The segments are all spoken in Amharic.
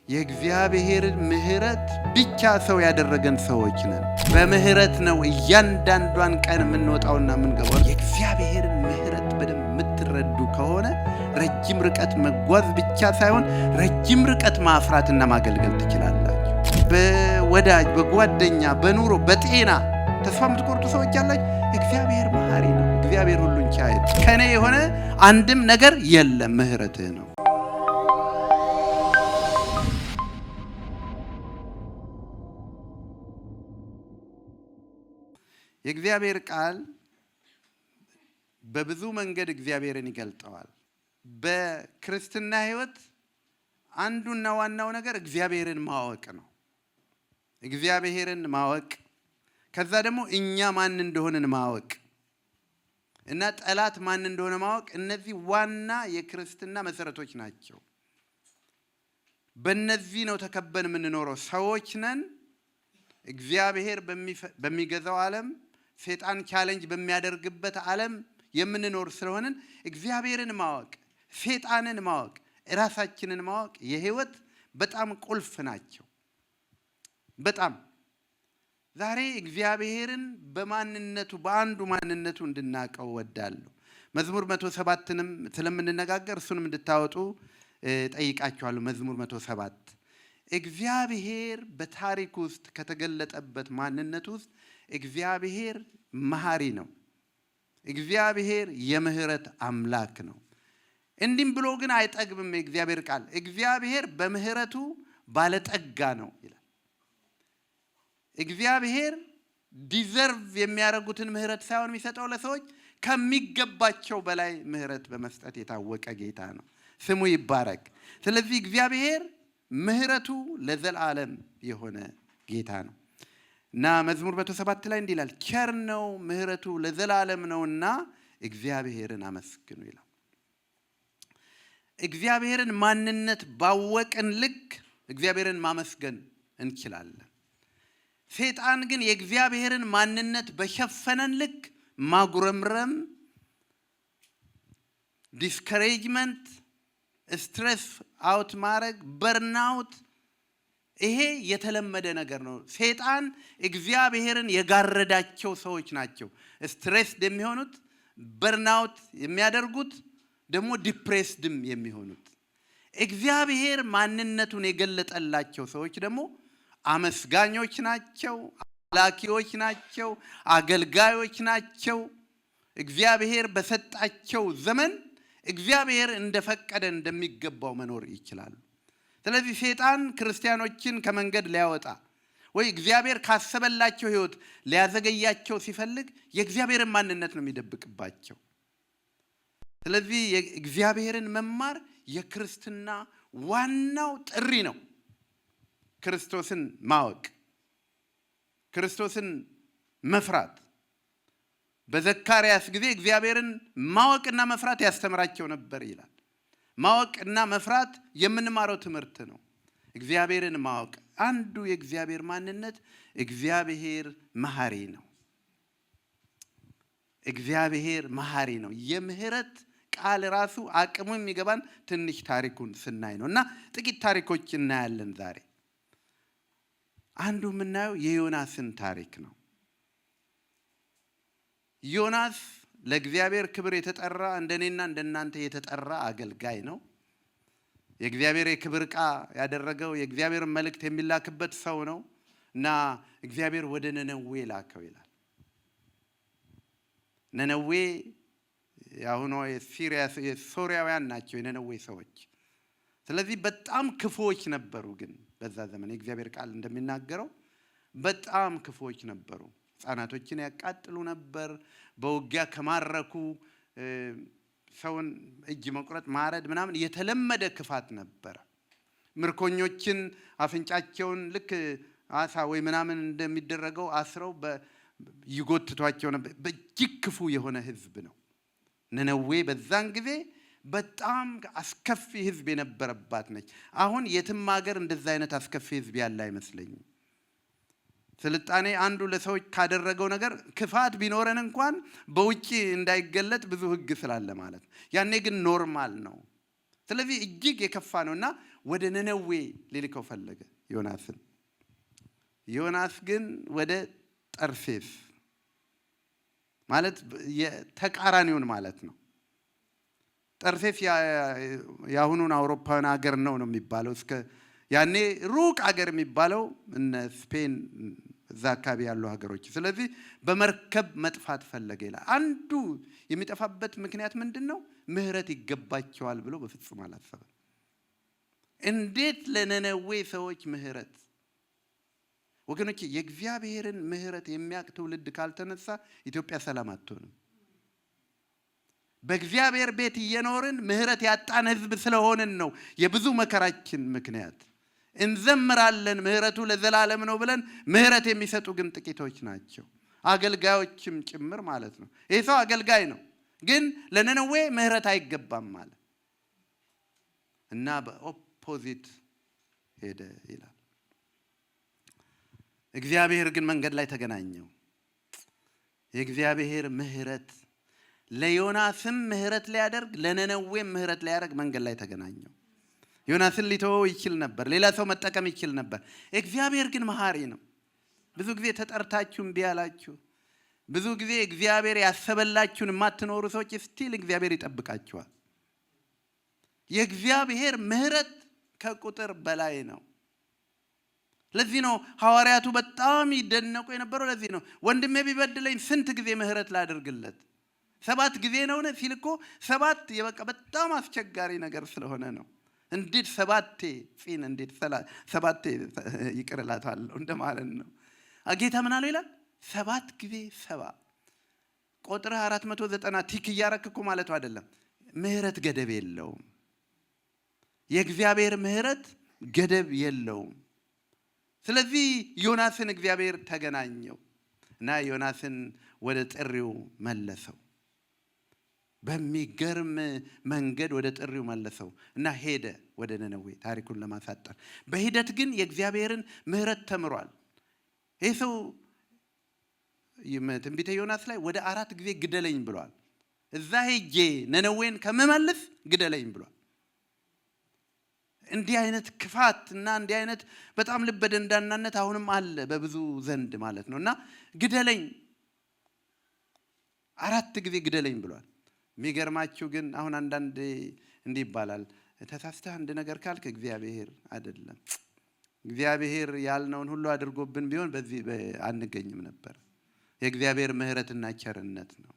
የእግዚአብሔር ምህረት ብቻ ሰው ያደረገን ሰዎች ነን። በምህረት ነው እያንዳንዷን ቀን የምንወጣውና የምንገባው። የእግዚአብሔር ምህረት በደንብ የምትረዱ ከሆነ ረጅም ርቀት መጓዝ ብቻ ሳይሆን ረጅም ርቀት ማፍራትና ማገልገል ትችላላችሁ። በወዳጅ በጓደኛ በኑሮ በጤና ተስፋ የምትቆርጡ ሰዎች አላችሁ። እግዚአብሔር መሐሪ ነው። እግዚአብሔር ሁሉን ቻይ ነው። ከኔ የሆነ አንድም ነገር የለም፣ ምህረትህ ነው። የእግዚአብሔር ቃል በብዙ መንገድ እግዚአብሔርን ይገልጠዋል። በክርስትና ሕይወት አንዱና ዋናው ነገር እግዚአብሔርን ማወቅ ነው። እግዚአብሔርን ማወቅ፣ ከዛ ደግሞ እኛ ማን እንደሆንን ማወቅ እና ጠላት ማን እንደሆነ ማወቅ። እነዚህ ዋና የክርስትና መሰረቶች ናቸው። በእነዚህ ነው ተከበን የምንኖረው። ሰዎች ነን። እግዚአብሔር በሚገዛው ዓለም፣ ሰይጣን ቻሌንጅ በሚያደርግበት ዓለም የምንኖር ስለሆነን እግዚአብሔርን ማወቅ፣ ሰይጣንን ማወቅ፣ ራሳችንን ማወቅ የህይወት በጣም ቁልፍ ናቸው። በጣም ዛሬ እግዚአብሔርን በማንነቱ በአንዱ ማንነቱ እንድናቀው ወዳለሁ። መዝሙር 107ንም ስለምንነጋገር እሱንም እንድታወጡ ጠይቃችኋለሁ። መዝሙር 107 እግዚአብሔር በታሪክ ውስጥ ከተገለጠበት ማንነት ውስጥ እግዚአብሔር መሐሪ ነው። እግዚአብሔር የምህረት አምላክ ነው። እንዲህም ብሎ ግን አይጠግብም የእግዚአብሔር ቃል። እግዚአብሔር በምህረቱ ባለጠጋ ነው ይላል። እግዚአብሔር ዲዘርቭ የሚያደርጉትን ምህረት ሳይሆን የሚሰጠው ለሰዎች ከሚገባቸው በላይ ምህረት በመስጠት የታወቀ ጌታ ነው። ስሙ ይባረክ። ስለዚህ እግዚአብሔር ምህረቱ ለዘላለም የሆነ ጌታ ነው እና መዝሙር 107 ላይ እንዲህ ይላል፣ ቸር ነው ምህረቱ ለዘላለም ነውና እግዚአብሔርን አመስግኑ ይላል። እግዚአብሔርን ማንነት ባወቅን ልክ እግዚአብሔርን ማመስገን እንችላለን። ሰይጣን ግን የእግዚአብሔርን ማንነት በሸፈነን ልክ ማጉረምረም፣ ዲስከሬጅመንት፣ ስትሬስ አውት ማድረግ፣ በርናውት፣ ይሄ የተለመደ ነገር ነው። ሰይጣን እግዚአብሔርን የጋረዳቸው ሰዎች ናቸው ስትሬስድ የሚሆኑት፣ በርናውት የሚያደርጉት፣ ደግሞ ዲፕሬስድም የሚሆኑት። እግዚአብሔር ማንነቱን የገለጠላቸው ሰዎች ደግሞ አመስጋኞች ናቸው፣ አምላኪዎች ናቸው፣ አገልጋዮች ናቸው። እግዚአብሔር በሰጣቸው ዘመን እግዚአብሔር እንደፈቀደ እንደሚገባው መኖር ይችላሉ። ስለዚህ ሰይጣን ክርስቲያኖችን ከመንገድ ሊያወጣ ወይ እግዚአብሔር ካሰበላቸው ሕይወት ሊያዘገያቸው ሲፈልግ የእግዚአብሔርን ማንነት ነው የሚደብቅባቸው። ስለዚህ የእግዚአብሔርን መማር የክርስትና ዋናው ጥሪ ነው። ክርስቶስን ማወቅ፣ ክርስቶስን መፍራት። በዘካርያስ ጊዜ እግዚአብሔርን ማወቅና መፍራት ያስተምራቸው ነበር ይላል። ማወቅና መፍራት የምንማረው ትምህርት ነው። እግዚአብሔርን ማወቅ አንዱ የእግዚአብሔር ማንነት፣ እግዚአብሔር መሐሪ ነው። እግዚአብሔር መሐሪ ነው። የምህረት ቃል ራሱ አቅሙ የሚገባን ትንሽ ታሪኩን ስናይ ነው እና ጥቂት ታሪኮች እናያለን ዛሬ። አንዱ የምናየው የዮናስን ታሪክ ነው። ዮናስ ለእግዚአብሔር ክብር የተጠራ እንደኔና እንደናንተ የተጠራ አገልጋይ ነው። የእግዚአብሔር የክብር ዕቃ ያደረገው የእግዚአብሔር መልእክት የሚላክበት ሰው ነው እና እግዚአብሔር ወደ ነነዌ ላከው ይላል። ነነዌ የአሁኗ የሶሪያውያን ናቸው የነነዌ ሰዎች። ስለዚህ በጣም ክፉዎች ነበሩ። ግን በዛ ዘመን የእግዚአብሔር ቃል እንደሚናገረው በጣም ክፉዎች ነበሩ። ሕፃናቶችን ያቃጥሉ ነበር። በውጊያ ከማረኩ ሰውን እጅ መቁረጥ፣ ማረድ ምናምን የተለመደ ክፋት ነበረ። ምርኮኞችን አፍንጫቸውን ልክ አሳ ወይ ምናምን እንደሚደረገው አስረው ይጎትቷቸው ነበር። በእጅግ ክፉ የሆነ ህዝብ ነው ነነዌ። በዛን ጊዜ በጣም አስከፊ ህዝብ የነበረባት ነች። አሁን የትም ሀገር እንደዛ አይነት አስከፊ ህዝብ ያለ አይመስለኝም። ስልጣኔ አንዱ ለሰዎች ካደረገው ነገር ክፋት ቢኖረን እንኳን በውጪ እንዳይገለጥ ብዙ ህግ ስላለ ማለት ነው። ያኔ ግን ኖርማል ነው። ስለዚህ እጅግ የከፋ ነውና ወደ ነነዌ ሊልከው ፈለገ ዮናስን። ዮናስ ግን ወደ ጠርሴስ ማለት የተቃራኒውን ማለት ነው። ጠርሴስ ያሁኑን አውሮፓውያን ሀገር ነው የሚባለው። እስከ ያኔ ሩቅ ሀገር የሚባለው እነ ስፔን እዛ አካባቢ ያሉ ሀገሮች። ስለዚህ በመርከብ መጥፋት ፈለገ ይላል። አንዱ የሚጠፋበት ምክንያት ምንድነው? ምህረት ይገባቸዋል ብሎ በፍጹም አላሰበም። እንዴት ለነነዌ ሰዎች ምህረት? ወገኖች የእግዚአብሔርን ምህረት የሚያውቅ ትውልድ ካልተነሳ ኢትዮጵያ ሰላም አትሆንም። በእግዚአብሔር ቤት እየኖርን ምህረት ያጣን ህዝብ ስለሆንን ነው የብዙ መከራችን ምክንያት። እንዘምራለን ምህረቱ ለዘላለም ነው ብለን ምህረት የሚሰጡ ግን ጥቂቶች ናቸው፣ አገልጋዮችም ጭምር ማለት ነው። ይህ ሰው አገልጋይ ነው፣ ግን ለነነዌ ምህረት አይገባም ማለት እና በኦፖዚት ሄደ ይላል። እግዚአብሔር ግን መንገድ ላይ ተገናኘው። የእግዚአብሔር ምህረት ለዮናስም ምህረት ሊያደርግ ለነነዌም ምህረት ሊያደርግ መንገድ ላይ ተገናኘው። ዮናስን ሊተወው ይችል ነበር፣ ሌላ ሰው መጠቀም ይችል ነበር። እግዚአብሔር ግን መሐሪ ነው። ብዙ ጊዜ ተጠርታችሁ እምቢ ያላችሁ፣ ብዙ ጊዜ እግዚአብሔር ያሰበላችሁን የማትኖሩ ሰዎች ስቲል እግዚአብሔር ይጠብቃችኋል። የእግዚአብሔር ምህረት ከቁጥር በላይ ነው። ለዚህ ነው ሐዋርያቱ በጣም ይደነቁ የነበረው። ለዚህ ነው ወንድሜ ቢበድለኝ ስንት ጊዜ ምህረት ላድርግለት? 7 ጊዜ ነው ሲል እኮ 7 የበቃ በጣም አስቸጋሪ ነገር ስለሆነ ነው። እንዴት 7 ጺን እንዴት 7 ይቅር እላታለሁ እንደማለት ነው። ጌታ ምን አለው ይላል? 7 ጊዜ 7 ቆጥረህ 490 ቲክ እያረክ እኮ ማለቱ አይደለም። ምህረት ገደብ የለውም። የእግዚአብሔር ምህረት ገደብ የለውም። ስለዚህ ዮናስን እግዚአብሔር ተገናኘው እና ዮናስን ወደ ጥሪው መለሰው። በሚገርም መንገድ ወደ ጥሪው መለሰው እና ሄደ ወደ ነነዌ። ታሪኩን ለማሳጠር በሂደት ግን የእግዚአብሔርን ምህረት ተምሯል። ይህ ሰው ትንቢተ ዮናስ ላይ ወደ 4 ጊዜ ግደለኝ ብሏል። እዛ ሄጄ ነነዌን ከመመልስ ግደለኝ ብሏል። እንዲህ አይነት ክፋት እና እንዲህ አይነት በጣም ልበ ደንዳናነት አሁንም አለ በብዙ ዘንድ ማለት ነው። እና ግደለኝ 4 ጊዜ ግደለኝ ብሏል። የሚገርማችሁ ግን አሁን አንዳንድ እንዲህ ይባላል፣ ተሳስተህ አንድ ነገር ካልክ እግዚአብሔር አይደለም። እግዚአብሔር ያልነውን ሁሉ አድርጎብን ቢሆን በዚህ አንገኝም ነበር። የእግዚአብሔር ምህረትና ቸርነት ነው።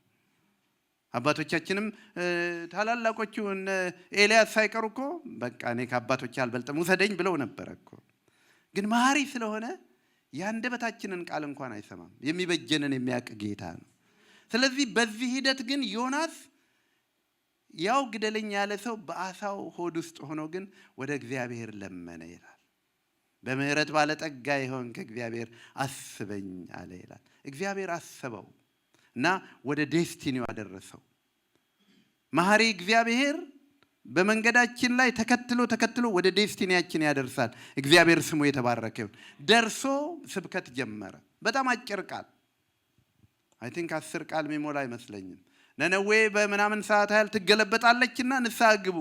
አባቶቻችንም ታላላቆቹ ኤልያስ ሳይቀሩ እኮ በቃ እኔ ከአባቶቼ አልበልጥም ውሰደኝ ብለው ነበር እኮ። ግን መሐሪ ስለሆነ የአንደበታችንን ቃል እንኳን አይሰማም። የሚበጀንን የሚያውቅ ጌታ ነው። ስለዚህ በዚህ ሂደት ግን ዮናስ ያው ግደለኝ ያለ ሰው በአሳው ሆድ ውስጥ ሆኖ ግን ወደ እግዚአብሔር ለመነ ይላል። በምህረት ባለጠጋ ይሆን ከእግዚአብሔር አስበኝ አለ ይላል። እግዚአብሔር አሰበው እና ወደ ዴስቲኒው አደረሰው። መሐሪ እግዚአብሔር በመንገዳችን ላይ ተከትሎ ወደ ዴስቲኒያችን ያደርሳል። እግዚአብሔር ስሙ የተባረከ ይሁን። ደርሶ ስብከት ጀመረ። በጣም አጭር ቃል፣ አይ ቲንክ 10 ቃል የሚሞላ አይመስለኝም። ነነዌ በምናምን ሰዓት ያህል ትገለበጣለችና ንስሐ ግቡ።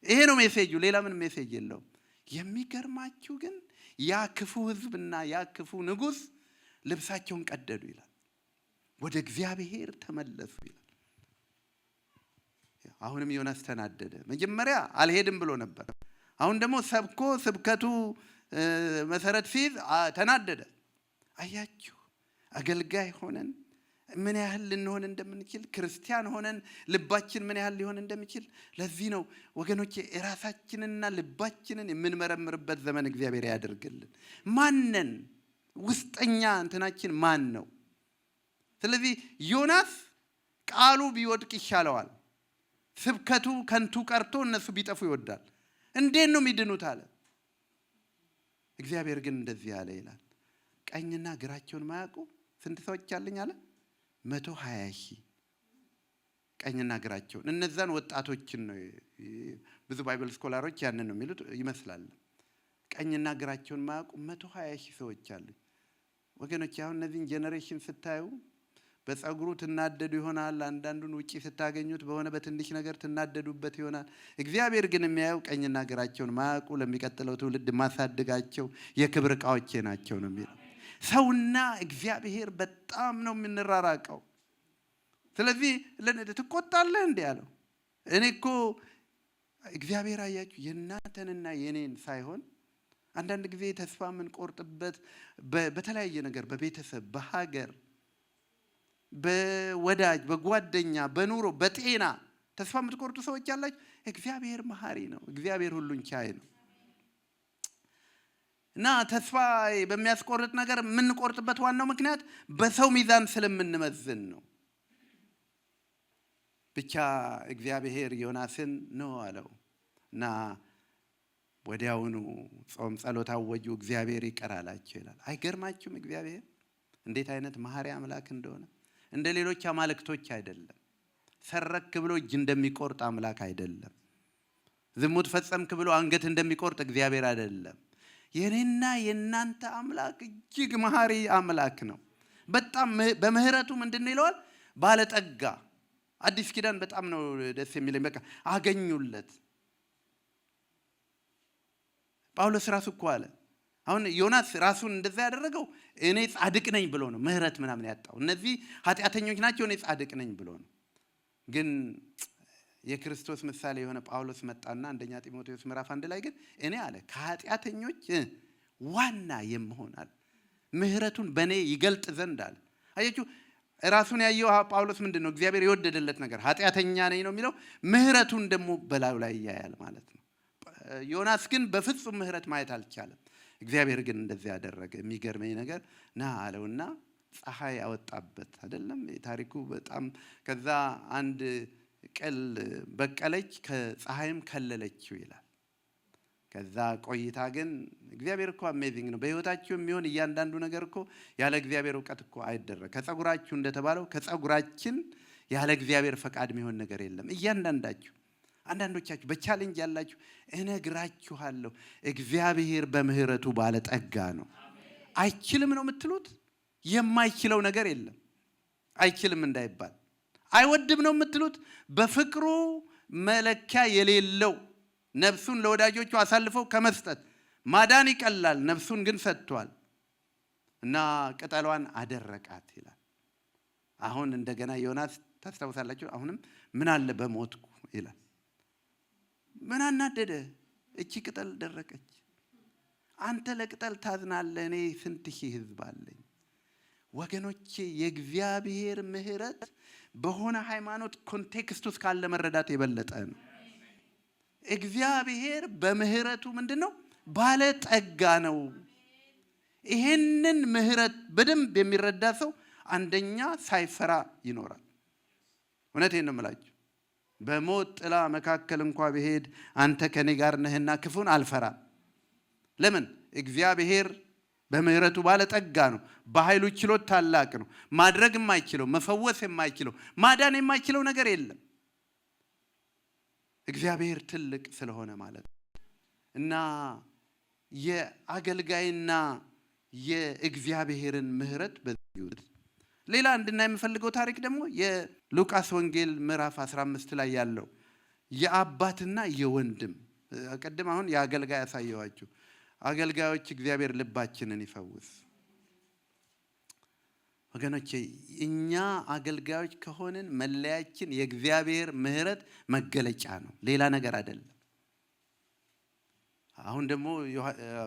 ይሄ ነው ሜሴጁ፣ ሌላ ምን ሜሴጅ የለውም። የሚገርማችሁ ግን ያ ክፉ ህዝብና ያ ክፉ ንጉሥ ልብሳቸውን ቀደዱ ይላል። ወደ እግዚአብሔር ተመለሱ ይላል። አሁንም ዮናስ ተናደደ። መጀመሪያ አልሄድም ብሎ ነበር። አሁን ደግሞ ሰብኮ ስብከቱ መሰረት ሲይዝ ተናደደ። አያችሁ አገልጋይ ሆነን ምን ያህል ልንሆን እንደምንችል፣ ክርስቲያን ሆነን ልባችን ምን ያህል ሊሆን እንደሚችል። ለዚህ ነው ወገኖቼ ራሳችንንና ልባችንን የምንመረምርበት ዘመን እግዚአብሔር ያደርግልን። ማነን? ውስጠኛ እንትናችን ማን ነው? ስለዚህ ዮናስ ቃሉ ቢወድቅ ይሻለዋል። ስብከቱ ከንቱ ቀርቶ እነሱ ቢጠፉ ይወዳል። እንዴት ነው የሚድኑት አለ። እግዚአብሔር ግን እንደዚህ አለ ይላል፣ ቀኝና ግራቸውን ማያውቁ ስንት ሰዎች አለኝ አለ? 120,000 ቀኝና ግራቸውን። እነዛን ወጣቶችን ነው ብዙ ባይብል ስኮላሮች ያንን ነው የሚሉት ይመስላል። ቀኝና ግራቸውን ማያውቁ 120,000 ሰዎች አሉ። ወገኖች አሁን እነዚህን ጄኔሬሽን ስታዩ በጸጉሩ ትናደዱ ይሆናል። አንዳንዱን ውጪ ስታገኙት በሆነ በትንሽ ነገር ትናደዱበት ይሆናል። እግዚአብሔር ግን የሚያየው ቀኝና ግራቸውን ማያውቁ ለሚቀጥለው ትውልድ ማሳደጋቸው የክብር ዕቃዎቼ ናቸው ነው የሚለው። ሰውና እግዚአብሔር በጣም ነው የምንራራቀው። ስለዚህ ትቆጣለህ እንዴ ያለው? እኔ እኮ እግዚአብሔር አያችሁ የእናንተንና የኔን ሳይሆን አንዳንድ ጊዜ ተስፋ የምንቆርጥበት በተለያየ ነገር በቤተሰብ፣ በሀገር፣ በወዳጅ፣ በጓደኛ፣ በኑሮ፣ በጤና ተስፋ የምትቆርጡ ሰዎች አላችሁ። እግዚአብሔር መሐሪ ነው። እግዚአብሔር ሁሉን ቻይ ነው። እና ተስፋ በሚያስቆርጥ ነገር የምንቆርጥበት ዋናው ምክንያት በሰው ሚዛን ስለምንመዝን ነው። ብቻ እግዚአብሔር ዮናስን ነው አለው እና ወዲያውኑ ጾም ጸሎት አወጁ። እግዚአብሔር ይቅር አላቸው ይላል። አይገርማችሁም? እግዚአብሔር እንዴት አይነት መሐሪ አምላክ እንደሆነ። እንደ ሌሎች አማልክቶች አይደለም። ሰረክ ብሎ እጅ እንደሚቆርጥ አምላክ አይደለም። ዝሙት ፈጸምክ ብሎ አንገት እንደሚቆርጥ እግዚአብሔር አይደለም። የኔና የናንተ አምላክ እጅግ መሐሪ አምላክ ነው። በጣም በምህረቱ ምንድነው ይለዋል? ባለጠጋ። አዲስ ኪዳን በጣም ነው ደስ የሚለኝ። በቃ አገኙለት። ጳውሎስ ራሱ እኮ አለ። አሁን ዮናስ ራሱን እንደዛ ያደረገው እኔ ጻድቅ ነኝ ብሎ ነው። ምህረት ምናምን ያጣው እነዚህ ኃጢአተኞች ናቸው፣ እኔ ጻድቅ ነኝ ብሎ ነው። ግን የክርስቶስ ምሳሌ የሆነ ጳውሎስ መጣና አንደኛ ጢሞቴዎስ ምዕራፍ 1 ላይ ግን እኔ አለ ከኃጢአተኞች ዋና የምሆን አለ ምህረቱን በእኔ ይገልጥ ዘንድ አለ። አያችሁ ራሱን ያየው ጳውሎስ ምንድነው? እግዚአብሔር የወደደለት ነገር ኃጢአተኛ ነኝ ነው የሚለው። ምህረቱን ደግሞ በላዩ ላይ ያያል ማለት ነው። ዮናስ ግን በፍጹም ምህረት ማየት አልቻለም። እግዚአብሔር ግን እንደዚህ ያደረገ። የሚገርመኝ ነገር ና አለውና ፀሐይ አወጣበት አይደለም ታሪኩ በጣም። ከዛ አንድ ቅል በቀለች ከፀሐይም ከለለችው ይላል። ከዛ ቆይታ ግን እግዚአብሔር እኮ አሜዚንግ ነው። በህይወታችሁ የሚሆን እያንዳንዱ ነገር እኮ ያለ እግዚአብሔር ዕውቀት እኮ አይደረግ። ከጸጉራችሁ እንደተባለው ከጸጉራችን ያለ እግዚአብሔር ፈቃድ የሚሆን ነገር የለም። እያንዳንዳችሁ አንዳንዶቻችሁ በቻሌንጅ ያላችሁ እነግራችኋለሁ እግዚአብሔር በምህረቱ ባለጠጋ ነው። አይችልም ነው የምትሉት? የማይችለው ነገር የለም። አይችልም እንዳይባል አይወድም ነው የምትሉት? በፍቅሩ መለኪያ የሌለው ነፍሱን ለወዳጆቹ አሳልፈው ከመስጠት ማዳን ይቀላል። ነፍሱን ግን ሰጥቷል እና ቅጠሏን አደረቃት ይላል። አሁን እንደገና ዮናስ ታስታውሳላችሁ። አሁንም ምን አለ በሞትኩ ይላል። ምን አናደደ? እቺ ቅጠል ደረቀች። አንተ ለቅጠል ታዝናለህ፣ እኔ ስንት ሺህ ህዝብ አለኝ። ወገኖቼ የእግዚአብሔር ምህረት በሆነ ሃይማኖት ኮንቴክስት ውስጥ ካለ መረዳት የበለጠ ነው። እግዚአብሔር በምህረቱ ምንድነው? ባለጠጋ ነው። ይሄንን ምህረት በደንብ የሚረዳ ሰው አንደኛ ሳይፈራ ይኖራል። እውነቴን ነው የምላችሁ። በሞት ጥላ መካከል እንኳን ብሄድ አንተ ከኔ ጋር ነህና ክፉን አልፈራም። ለምን? እግዚአብሔር በምህረቱ ባለጠጋ ነው። በኃይሉ ችሎት ታላቅ ነው። ማድረግ የማይችለው መፈወስ የማይችለው ማዳን የማይችለው ነገር የለም። እግዚአብሔር ትልቅ ስለሆነ ማለት ነው። እና የአገልጋይና የእግዚአብሔርን ምህረት በዚህ ሌላ እንድናይ የምፈልገው ታሪክ ደግሞ የሉቃስ ወንጌል ምዕራፍ 15 ላይ ያለው የአባትና የወንድም ቀደም አሁን የአገልጋይ ያሳየዋችሁ። አገልጋዮች እግዚአብሔር ልባችንን ይፈውስ። ወገኖቼ እኛ አገልጋዮች ከሆንን መለያችን የእግዚአብሔር ምህረት መገለጫ ነው፣ ሌላ ነገር አይደለም። አሁን ደግሞ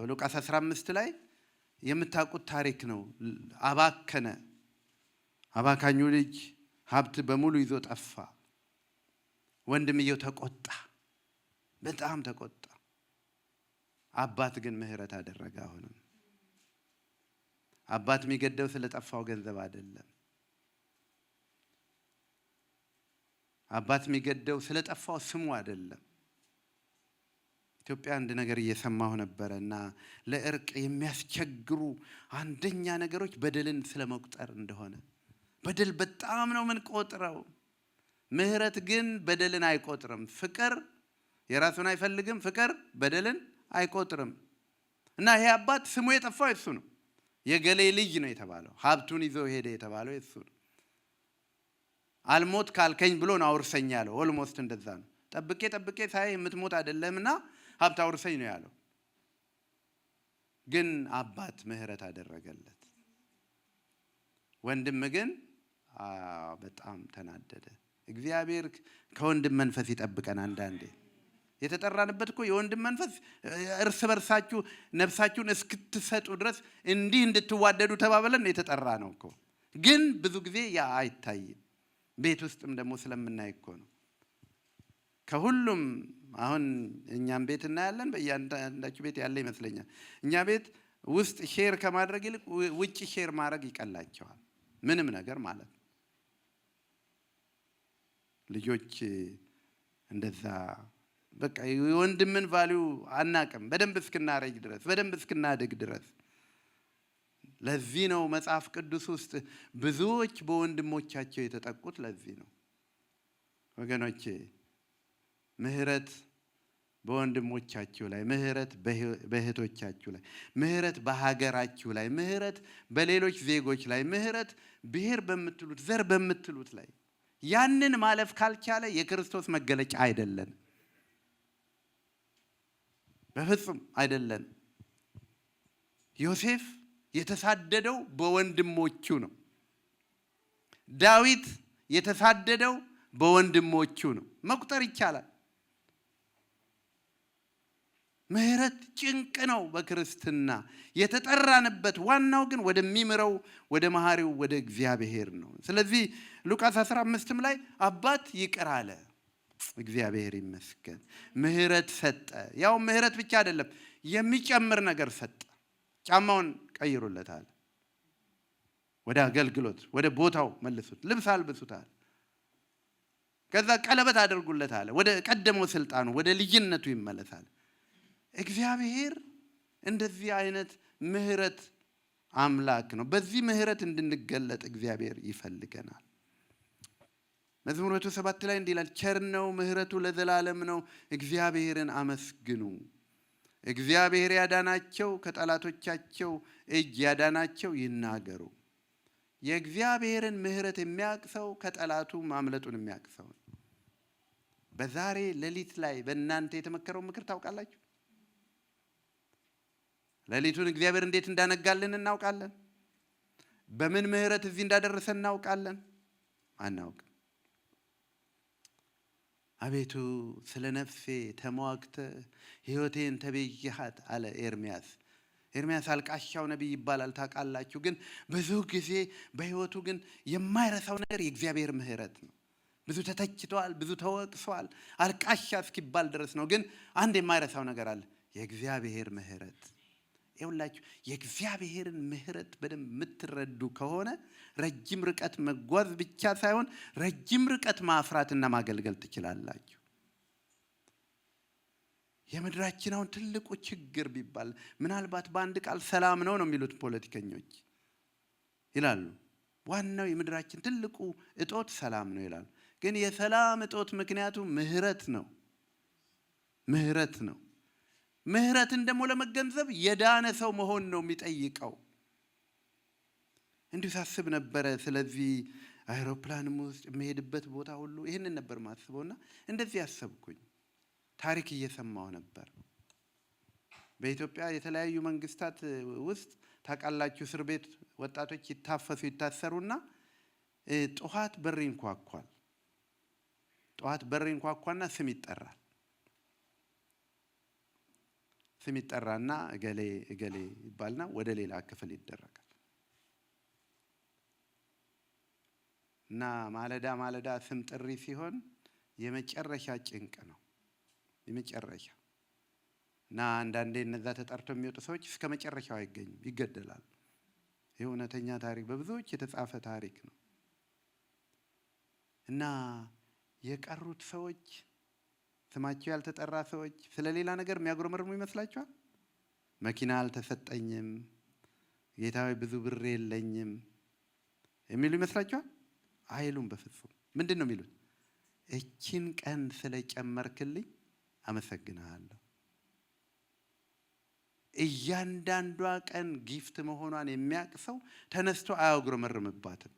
ሉቃስ 15 ላይ የምታውቁት ታሪክ ነው። አባካኙ ልጅ ሀብት በሙሉ ይዞ ጠፋ። ወንድምየው ተቆጣ፣ በጣም ተቆጣ። አባት ግን ምህረት አደረገ። አሁንም አባት የሚገደው ስለጠፋው ገንዘብ አይደለም። አባት የሚገደው ስለጠፋው ስሙ አይደለም። ኢትዮጵያ አንድ ነገር እየሰማሁ ነበርና ለእርቅ የሚያስቸግሩ አንደኛ ነገሮች በደልን ስለመቁጠር እንደሆነ። በደል በጣም ነው የምንቆጥረው። ምህረት ግን በደልን አይቆጥርም። ፍቅር የራሱን አይፈልግም። ፍቅር በደልን አይቆጥርም። እና ይሄ አባት ስሙ የጠፋው እሱ ነው። የገሌ ልጅ ነው የተባለው። ሀብቱን ይዞ ሄደ የተባለው እሱ ነው። አልሞት ካልከኝ ብሎ ነው አውርሰኝ ያለው። ኦልሞስት እንደዛ ነው። ጠብቄ ሳይ የምትሞት አይደለምና ሀብት አውርሰኝ ነው ያለው። ግን አባት ምህረት አደረገለት። ወንድም ግን በጣም ተናደደ። እግዚአብሔር ከወንድም መንፈስ ይጠብቀን። አንዳንዴ የተጠራንበት እኮ የወንድም መንፈስ እርስ በርሳችሁ ነፍሳችሁን እስክትሰጡ ድረስ እንዲህ እንድትዋደዱ ተባብለን የተጠራ ነው እኮ። ግን ብዙ ጊዜ ያ አይታይም። ቤት ውስጥም ደግሞ ስለምናይ እኮ ነው። ከሁሉም አሁን እኛም ቤት እናያለን። በእያንዳንዳችሁ ቤት ያለ ይመስለኛል። እኛ ቤት ውስጥ ሼር ከማድረግ ይልቅ ውጭ ሼር ማድረግ ይቀላቸዋል። ምንም ነገር ማለት ነው። ልጆች እንደዛ በቃ የወንድምን ቫልዩ አናቅም በደንብ እስክናረጅ ድረስ፣ በደንብ እስክናድግ ድረስ። ለዚህ ነው መጽሐፍ ቅዱስ ውስጥ ብዙዎች በወንድሞቻቸው የተጠቁት። ለዚህ ነው ወገኖቼ ምህረት በወንድሞቻችሁ ላይ፣ ምህረት በእህቶቻችሁ ላይ፣ ምህረት በሀገራችሁ ላይ፣ ምህረት በሌሎች ዜጎች ላይ፣ ምህረት ብሔር በምትሉት ዘር በምትሉት ላይ ያንን ማለፍ ካልቻለ የክርስቶስ መገለጫ አይደለን። በፍጹም አይደለን። ዮሴፍ የተሳደደው በወንድሞቹ ነው። ዳዊት የተሳደደው በወንድሞቹ ነው። መቁጠር ይቻላል። ምህረት ጭንቅ ነው በክርስትና የተጠራንበት። ዋናው ግን ወደሚምረው ወደ መሐሪው ወደ እግዚአብሔር ነው። ስለዚህ ሉቃስ 15 ላይ አባት ይቅር አለ። እግዚአብሔር ይመስገን። ምህረት ሰጠ። ያው ምህረት ብቻ አይደለም የሚጨምር ነገር ሰጠ። ጫማውን ቀይሩለታል፣ ወደ አገልግሎት ወደ ቦታው መልሱት፣ ልብስ አልብሱታል፣ ከዛ ቀለበት አድርጉለታል፣ ወደ ቀደመው ስልጣኑ ወደ ልጅነቱ ይመለሳል። እግዚአብሔር እንደዚህ አይነት ምህረት አምላክ ነው። በዚህ ምህረት እንድንገለጥ እግዚአብሔር ይፈልገናል። መዝሙር 107 ላይ እንዲህ ይላል፣ ቸር ነው ምህረቱ ለዘላለም ነው፣ እግዚአብሔርን አመስግኑ። እግዚአብሔር ያዳናቸው ከጠላቶቻቸው እጅ ያዳናቸው ይናገሩ። የእግዚአብሔርን ምህረት የሚያቅሰው ከጠላቱ ማምለጡን የሚያቅሰው። በዛሬ ሌሊት ላይ በእናንተ የተመከረው ምክር ታውቃላችሁ? ሌሊቱን እግዚአብሔር እንዴት እንዳነጋልን እናውቃለን? በምን ምህረት እዚህ እንዳደረሰን እናውቃለን? አናውቅም። አቤቱ ስለ ነፍሴ ተሟግተ ሕይወቴን ተቤዥሃት አለ ኤርምያስ። ኤርምያስ አልቃሻው ነቢይ ይባላል ታውቃላችሁ። ግን ብዙ ጊዜ በሕይወቱ ግን የማይረሳው ነገር የእግዚአብሔር ምህረት ነው። ብዙ ተተችቷል፣ ብዙ ተወቅሷል፣ አልቃሻ እስኪባል ድረስ ነው። ግን አንድ የማይረሳው ነገር አለ፣ የእግዚአብሔር ምህረት። ይኸውላችሁ የእግዚአብሔርን ምህረት በደንብ የምትረዱ ከሆነ ረጅም ርቀት መጓዝ ብቻ ሳይሆን ረጅም ርቀት ማፍራትና ማገልገል ትችላላችሁ። የምድራችን አሁን ትልቁ ችግር ቢባል ምናልባት በአንድ ቃል ሰላም ነው የሚሉት ፖለቲከኞች ይላሉ። ዋናው የምድራችን ትልቁ እጦት ሰላም ነው ይላሉ። ግን የሰላም እጦት ምክንያቱ ምህረት ነው። ምህረት ነው። ምህረትን ደግሞ ለመገንዘብ የዳነ ሰው መሆን ነው የሚጠይቀው። እንዲሁ ሳስብ ነበረ። ስለዚህ አይሮፕላንም ውስጥ የምሄድበት ቦታ ሁሉ ይህንን ነበር ማስበውና እንደዚህ ያሰብኩኝ። ታሪክ እየሰማሁ ነበር። በኢትዮጵያ የተለያዩ መንግስታት ውስጥ ታውቃላችሁ፣ እስር ቤት ወጣቶች ይታፈሱ ይታሰሩና ጠዋት በር ይንኳኳል። ጠዋት በር ይንኳኳና ስም ይጠራል። ስም ይጠራና እገሌ እገሌ ይባልና ወደ ሌላ ክፍል ይደረጋል። እና ማለዳ ስም ጥሪ ሲሆን የመጨረሻ ጭንቅ ነው። የመጨረሻ እና አንዳንዴ እነዛ ተጠርተው የሚወጡ ሰዎች እስከ መጨረሻው አይገኙም፣ ይገደላሉ። ይህ እውነተኛ ታሪክ በብዙዎች የተጻፈ ታሪክ ነው። እና የቀሩት ሰዎች ስማቸው ያልተጠራ ሰዎች ስለሌላ ነገር የሚያጉረመርሙ ይመስላችኋል? መኪና አልተሰጠኝም፣ ጌታዊ ብዙ ብር የለኝም የሚሉ ይመስላችኋል? አይሉም በፍጹም። ምንድን ነው የሚሉት? እቺን ቀን ስለጨመርክልኝ አመሰግናለሁ። እያንዳንዷ ቀን ጊፍት መሆኗን የሚያውቅ ሰው ተነስቶ አያጉረመርምባትም።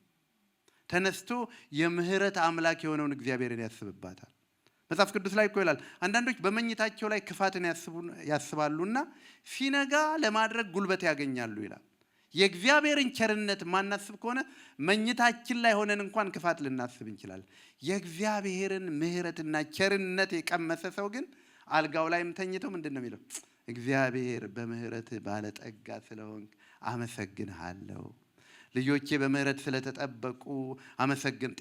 ተነስቶ የምህረት አምላክ የሆነውን እግዚአብሔርን ያስብባታል። መጽሐፍ ቅዱስ ላይ እኮ ይላል አንዳንዶች በመኝታቸው ላይ ክፋትን ያስባሉና ሲነጋ ለማድረግ ጉልበት ያገኛሉ ይላል። የእግዚአብሔርን ቸርነት ማናስብ ከሆነ መኝታችን ላይ ሆነን እንኳን ክፋት ልናስብ እንችላለን። የእግዚአብሔርን ምህረትና ቸርነት የቀመሰ ሰው ግን አልጋው ላይም ተኝቶ ምንድን ነው የሚለው? እግዚአብሔር በምህረት ባለጠጋ ስለሆንክ አመሰግንሃለሁ። ልጆቼ በምህረት ስለተጠበቁ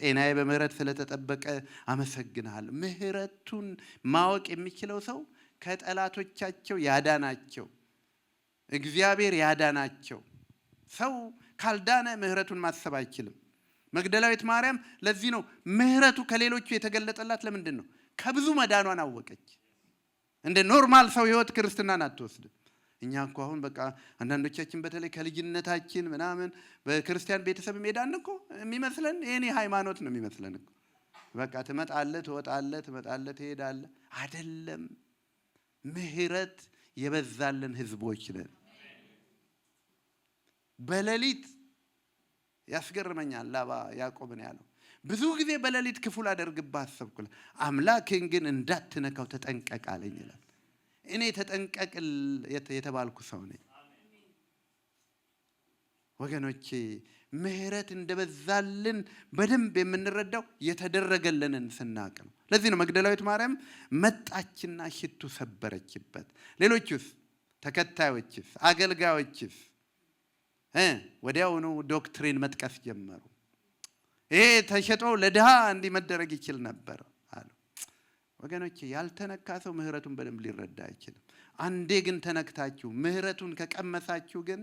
ጤናዬ በምህረት ስለተጠበቀ አመሰግንሃለሁ። ምህረቱን ማወቅ የሚችለው ሰው ከጠላቶቻቸው ያዳናቸው እግዚአብሔር ያዳናቸው። ሰው ካልዳነ ምህረቱን ማሰብ አይችልም። መግደላዊት ማርያም ለዚህ ነው ምህረቱ ከሌሎቹ የተገለጠላት። ለምንድን ነው? ከብዙ መዳኗን አወቀች። እንደ ኖርማል ሰው ህይወት ክርስትናን አትወስድም። እኛ እኮ አሁን በቃ አንዳንዶቻችን በተለይ ከልጅነታችን ምናምን በክርስቲያን ቤተሰብ ሄዳን እኮ የሚመስለን የኔ ሃይማኖት ነው የሚመስለን እኮ። በቃ ትመጣለህ፣ ትወጣለህ፣ ትመጣለህ፣ ትሄዳለህ። አይደለም። ምህረት የበዛልን ህዝቦች ነን። በሌሊት ያስገርመኛል ላባ ያዕቆብን ያለው ብዙ ጊዜ በሌሊት ክፉ ላደርግብህ አሰብኩ፣ አምላክህን ግን እንዳትነካው ተጠንቀቅ አለኝ ይላል። እኔ ተጠንቀቅ የተባልኩ ሰው ነኝ። ወገኖቼ ምህረት እንደበዛልን በደንብ የምንረዳው የተደረገልንን ስናቅ ነው። ለዚህ ነው መግደላዊት ማርያም መጣችና ሽቱ ሰበረችበት። ሌሎቹስ ተከታዮችስ አገልጋዮችስ ወዲያውኑ ዶክትሪን መጥቀስ ጀመሩ። ይሄ ተሸጦ ለድሃ እንዲህ መደረግ ይችል ነበር አሉ። ወገኖቼ ያልተነካ ሰው ምህረቱን በደንብ ሊረዳ አይችልም። አንዴ ግን ተነክታችሁ ምህረቱን ከቀመሳችሁ ግን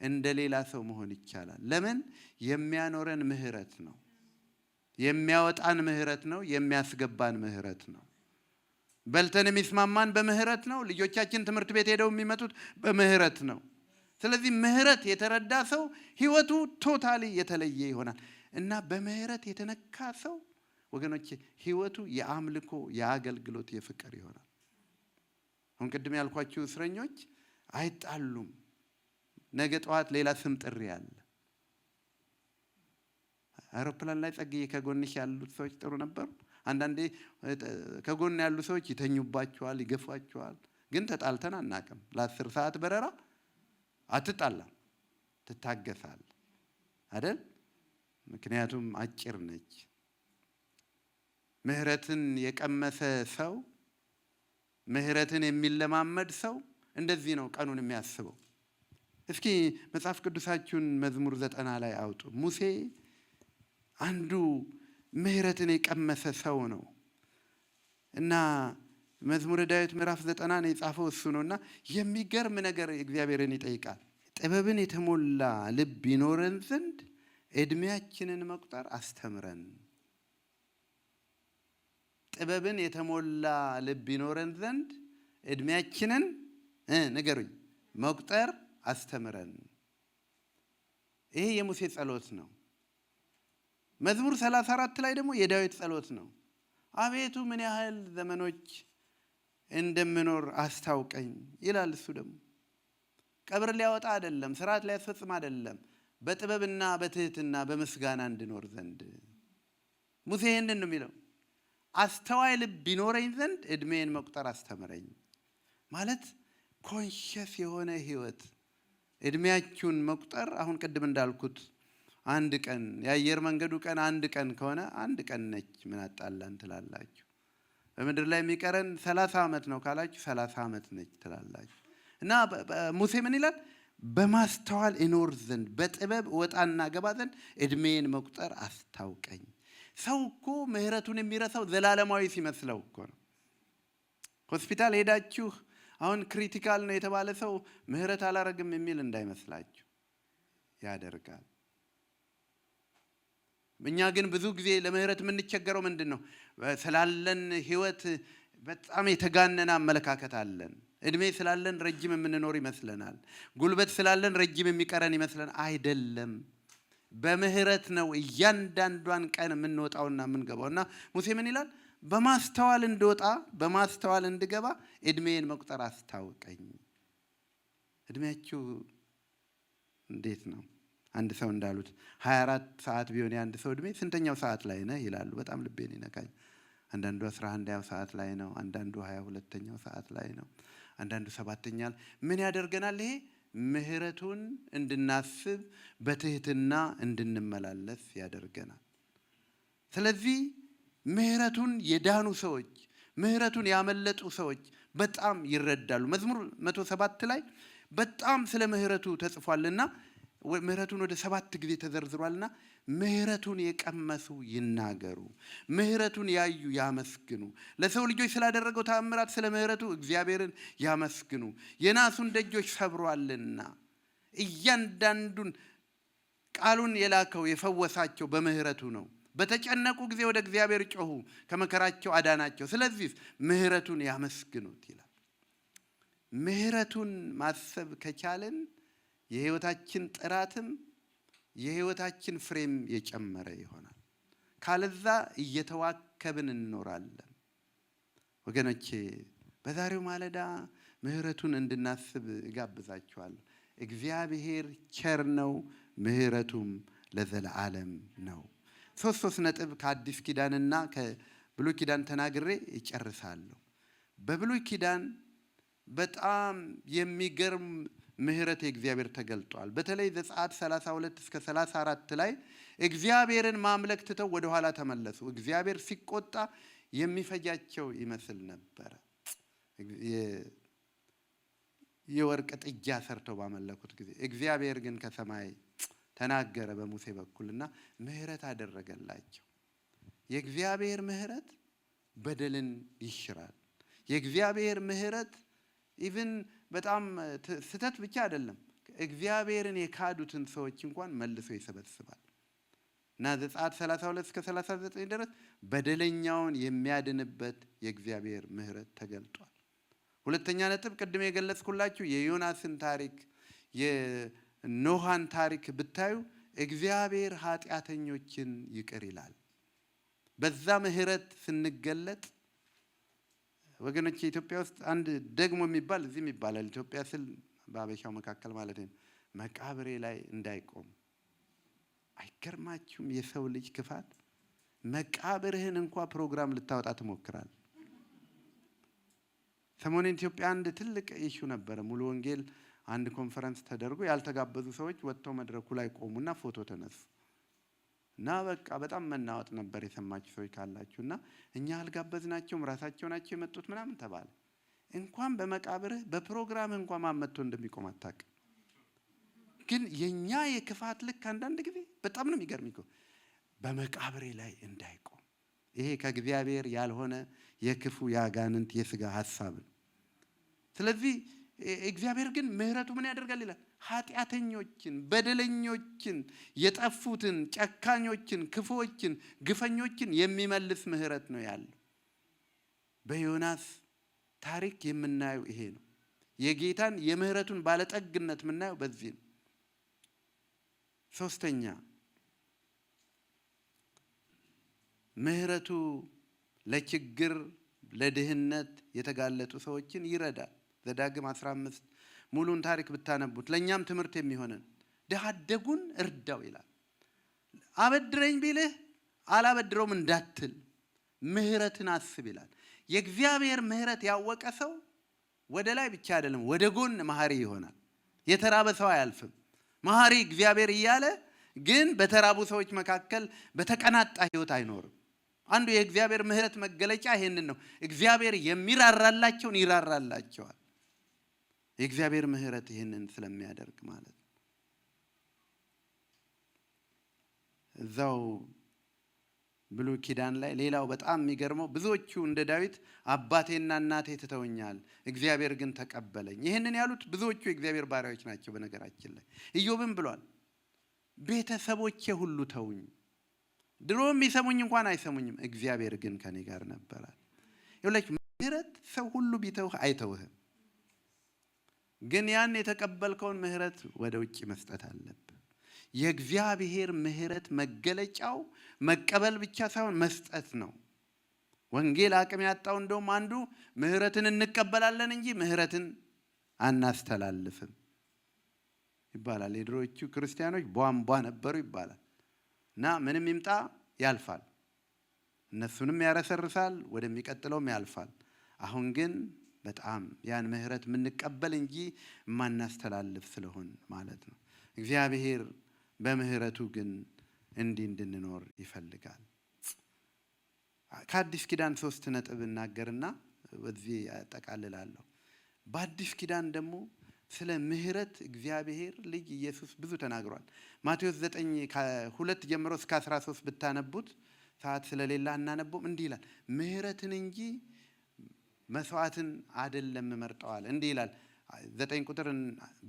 እንደ ሌላ ሰው መሆን ይቻላል። ለምን? የሚያኖረን ምህረት ነው። የሚያወጣን ምህረት ነው። የሚያስገባን ምህረት ነው። በልተን የሚስማማን በምህረት ነው። ልጆቻችን ትምህርት ቤት ሄደው የሚመጡት በምህረት ነው። ስለዚህ ምህረት የተረዳ ሰው ህይወቱ ቶታሊ የተለየ ይሆናል እና በምህረት የተነካ ሰው ወገኖቼ ህይወቱ የአምልኮ፣ የአገልግሎት፣ የፍቅር ይሆናል። አሁን ቅድም ያልኳችሁ እስረኞች አይጣሉም። ነገ ጠዋት ሌላ ስም ጥሪ አለ። አውሮፕላን ላይ ጸግዬ ከጎንሽ ያሉት ሰዎች ጥሩ ነበሩ። አንዳንዴ ከጎን ያሉ ሰዎች ይተኙባቸዋል፣ ይገፋቸዋል። ግን ተጣልተን አናቅም። ለ10 ሰዓት በረራ አትጣላም፣ ትታገሳል አይደል? ምክንያቱም አጭር ነች። ምህረትን የቀመሰ ሰው፣ ምህረትን የሚለማመድ ሰው እንደዚህ ነው ቀኑን የሚያስበው። እስኪ መጽሐፍ ቅዱሳችሁን መዝሙር 90 ላይ አውጡ። ሙሴ አንዱ ምህረትን የቀመሰ ሰው ነው እና መዝሙረ ዳዊት ምዕራፍ 90 የጻፈው እሱ ነውና የሚገርም ነገር እግዚአብሔርን ይጠይቃል። ጥበብን የተሞላ ልብ ይኖረን ዘንድ እድሜያችንን መቁጠር አስተምረን። ጥበብን የተሞላ ልብ ይኖረን ዘንድ እድሜያችንን ንገሩኝ መቁጠር አስተምረን። ይሄ የሙሴ ጸሎት ነው። መዝሙር 34 ላይ ደግሞ የዳዊት ጸሎት ነው። አቤቱ ምን ያህል ዘመኖች እንደምኖር አስታውቀኝ ይላል። እሱ ደግሞ ቀብር ሊያወጣ አይደለም፣ ስርዓት ሊያስፈጽም አይደለም፣ በጥበብና በትህትና በምስጋና እንድኖር ዘንድ። ሙሴ ይህንን ነው የሚለው። አስተዋይ ልብ ቢኖረኝ ዘንድ እድሜን መቁጠር አስተምረኝ ማለት ኮንሸስ የሆነ ህይወት። እድሜያችሁን መቁጠር አሁን ቅድም እንዳልኩት አንድ ቀን የአየር መንገዱ ቀን አንድ ቀን ከሆነ አንድ ቀን ነች፣ ምን አጣላን ትላላችሁ። በምድር ላይ የሚቀረን 30 ዓመት ነው ካላችሁ 30 ዓመት ነች ትላላችሁ። እና ሙሴ ምን ይላል? በማስተዋል እኖር ዘንድ በጥበብ ወጣና ገባ ዘንድ እድሜን መቁጠር አስታውቀኝ። ሰው እኮ ምህረቱን የሚረሳው ዘላለማዊ ሲመስለው እኮ ነው። ሆስፒታል ሄዳችሁ አሁን ክሪቲካል ነው የተባለ ሰው ምህረት አላረግም የሚል እንዳይመስላችሁ ያደርጋል። እኛ ግን ብዙ ጊዜ ለምህረት የምንቸገረው ምንድን ነው? ስላለን ህይወት በጣም የተጋነነ አመለካከት አለን። እድሜ ስላለን ረጅም የምንኖር ይመስለናል። ጉልበት ስላለን ረጅም የሚቀረን ይመስለናል። አይደለም። በምህረት ነው እያንዳንዷን ቀን የምንወጣውና የምንገባው። እና ሙሴ ምን ይላል? በማስተዋል እንድወጣ በማስተዋል እንድገባ እድሜን መቁጠር አስታውቀኝ። እድሜያችሁ እንዴት ነው? አንድ ሰው እንዳሉት 24 ሰዓት ቢሆን የአንድ ሰው እድሜ ስንተኛው ሰዓት ላይ ነህ ይላሉ። በጣም ልቤን ይነካኝ። አንዳንዱ 11ኛው ሰዓት ላይ ነው፣ አንዳንዱ 22ኛው ሰዓት ላይ ነው፣ አንዳንዱ 7ኛ። ምን ያደርገናል? ይሄ ምህረቱን እንድናስብ በትህትና እንድንመላለስ ያደርገናል። ስለዚህ ምህረቱን የዳኑ ሰዎች፣ ምህረቱን ያመለጡ ሰዎች በጣም ይረዳሉ። መዝሙር 107 ላይ በጣም ስለ ምህረቱ ተጽፏልና ምህረቱን ወደ 7 ጊዜ ተዘርዝሯልና ምህረቱን የቀመሱ ይናገሩ፣ ምህረቱን ያዩ ያመስግኑ። ለሰው ልጆች ስላደረገው ተአምራት ስለ ምህረቱ እግዚአብሔርን ያመስግኑ። የናሱን ደጆች ሰብሯልና እያንዳንዱን ቃሉን የላከው የፈወሳቸው በምህረቱ ነው። በተጨነቁ ጊዜ ወደ እግዚአብሔር ጮኹ፣ ከመከራቸው አዳናቸው። ስለዚህ ምህረቱን ያመስግኑት ይላል። ምህረቱን ማሰብ ከቻለን የህይወታችን ጥራትም የህይወታችን ፍሬም የጨመረ ይሆናል። ካለዛ እየተዋከብን እንኖራለን። ወገኖቼ በዛሬው ማለዳ ምህረቱን እንድናስብ እጋብዛችኋለሁ። እግዚአብሔር ቸር ነው፣ ምህረቱም ለዘላለም ነው። ሶስት ነጥብ ከአዲስ ኪዳንና ከብሉይ ኪዳን ተናግሬ እጨርሳለሁ። በብሉይ ኪዳን በጣም የሚገርም ምህረት የእግዚአብሔር ተገልጧል። በተለይ ዘጸአት 32 እስከ 34 ላይ እግዚአብሔርን ማምለክ ትተው ወደ ኋላ ተመለሱ። እግዚአብሔር ሲቆጣ የሚፈጃቸው ይመስል ነበረ። የወርቅ ጥጃ ሰርተው ባመለኩት ጊዜ እግዚአብሔር ግን ከሰማይ ተናገረ በሙሴ በኩልና ምህረት አደረገላቸው። የእግዚአብሔር ምህረት በደልን ይሽራል። የእግዚአብሔር ምህረት ኢቭን በጣም ስተት ብቻ አይደለም፣ እግዚአብሔርን የካዱትን ሰዎች እንኳን መልሶ ይሰበስባል። እና ዘጸአት 32 እስከ 39 ድረስ በደለኛውን የሚያድንበት የእግዚአብሔር ምህረት ተገልጧል። ሁለተኛ ነጥብ ቅድም የገለጽኩላችሁ የዮናስን ታሪክ የኖሃን ታሪክ ብታዩ እግዚአብሔር ኃጢአተኞችን ይቅር ይላል። በዛ ምህረት ስንገለጥ ወገኖች ኢትዮጵያ ውስጥ አንድ ደግሞ የሚባል እዚህም ይባላል። ኢትዮጵያ ስል በአበሻው መካከል ማለት ነው። መቃብሬ ላይ እንዳይቆም። አይገርማችሁም? የሰው ልጅ ክፋት። መቃብርህን እንኳ ፕሮግራም ልታወጣ ትሞክራል። ሰሞኑን ኢትዮጵያ አንድ ትልቅ ኢሹ ነበረ። ሙሉ ወንጌል አንድ ኮንፈረንስ ተደርጎ ያልተጋበዙ ሰዎች ወጥተው መድረኩ ላይ ቆሙና ፎቶ ተነሱ እና በቃ በጣም መናወጥ ነበር። የሰማችሁ ሰዎች ካላችሁ እና እኛ አልጋበዝናቸውም ራሳቸው ናቸው የመጡት ምናምን ተባለ። እንኳን በመቃብርህ በፕሮግራምህ እንኳን ማመጥቶ እንደሚቆም አታውቅም። ግን የኛ የክፋት ልክ አንዳንድ ጊዜ በጣም ነው የሚገርምኝ። በመቃብሬ ላይ እንዳይቆም። ይሄ ከእግዚአብሔር ያልሆነ የክፉ ያጋንንት የሥጋ ሐሳብ ነው። ስለዚህ እግዚአብሔር ግን ምህረቱ ምን ያደርጋል ይላል? ኃጢአተኞችን፣ በደለኞችን፣ የጠፉትን፣ ጨካኞችን፣ ክፉዎችን፣ ግፈኞችን የሚመልስ ምህረት ነው ያለው። በዮናስ ታሪክ የምናየው ይሄ ነው። የጌታን የምህረቱን ባለጠግነት የምናየው በዚህ ነው። ሶስተኛ ምህረቱ ለችግር ለድህነት የተጋለጡ ሰዎችን ይረዳል። ዘዳግም 15 ሙሉን ታሪክ ብታነቡት ለኛም ትምህርት የሚሆነን ድሃ አደጉን እርዳው ይላል። አበድረኝ ቢልህ አላበድረውም እንዳትል ምህረትን አስብ ይላል። የእግዚአብሔር ምህረት ያወቀ ሰው ወደ ላይ ብቻ አይደለም ወደ ጎን መሐሪ ይሆናል። የተራበ ሰው አያልፍም። መሐሪ እግዚአብሔር እያለ ግን በተራቡ ሰዎች መካከል በተቀናጣ ህይወት አይኖርም። አንዱ የእግዚአብሔር ምህረት መገለጫ ይሄንን ነው። እግዚአብሔር የሚራራላቸውን ይራራላቸዋል። የእግዚአብሔር ምህረት ይሄንን ስለሚያደርግ ማለት ነው። እዛው ብሉይ ኪዳን ላይ ሌላው በጣም የሚገርመው ብዙዎቹ እንደ ዳዊት አባቴና እናቴ ትተውኛል፣ እግዚአብሔር ግን ተቀበለኝ። ይህንን ያሉት ብዙዎቹ የእግዚአብሔር ባሪያዎች ናቸው። በነገራችን ላይ ኢዮብም ብሏል፣ ቤተሰቦቼ ሁሉ ተውኝ፣ ድሮ የሚሰሙኝ እንኳን አይሰሙኝም፣ እግዚአብሔር ግን ከኔ ጋር ነበራል። ይኸውላችሁ ምህረት ሰው ሁሉ ቢተውህ አይተውህም። ግን ያን የተቀበልከውን ምህረት ወደ ውጭ መስጠት አለብህ። የእግዚአብሔር ምህረት መገለጫው መቀበል ብቻ ሳይሆን መስጠት ነው። ወንጌል አቅም ያጣው እንደውም አንዱ ምህረትን እንቀበላለን እንጂ ምህረትን አናስተላልፍም። ይባላል። የድሮዎቹ ክርስቲያኖች ቧንቧ ነበሩ ይባላል። እና ምንም ይምጣ ያልፋል፣ እነሱንም ያረሰርሳል፣ ወደሚቀጥለውም ያልፋል። አሁን ግን በጣም ያን ምህረት የምንቀበል እንጂ የማናስተላልፍ ስለሆን ማለት ነው። እግዚአብሔር በምህረቱ ግን እንዲህ እንድንኖር ይፈልጋል። ከአዲስ ኪዳን 3 ነጥብ እናገርና በዚህ ያጠቃልላለሁ። በአዲስ ኪዳን ደግሞ ስለ ምህረት እግዚአብሔር ልጅ ኢየሱስ ብዙ ተናግሯል። ማቴዎስ 9:2 ጀምሮ እስከ 13 ብታነቡት ሰዓት ስለሌላ እናነበውም። እንዲህ ይላል፣ ምህረትን እንጂ መስዋዕትን አይደለም መርጠዋል። እንዲህ ይላል 9 ቁጥር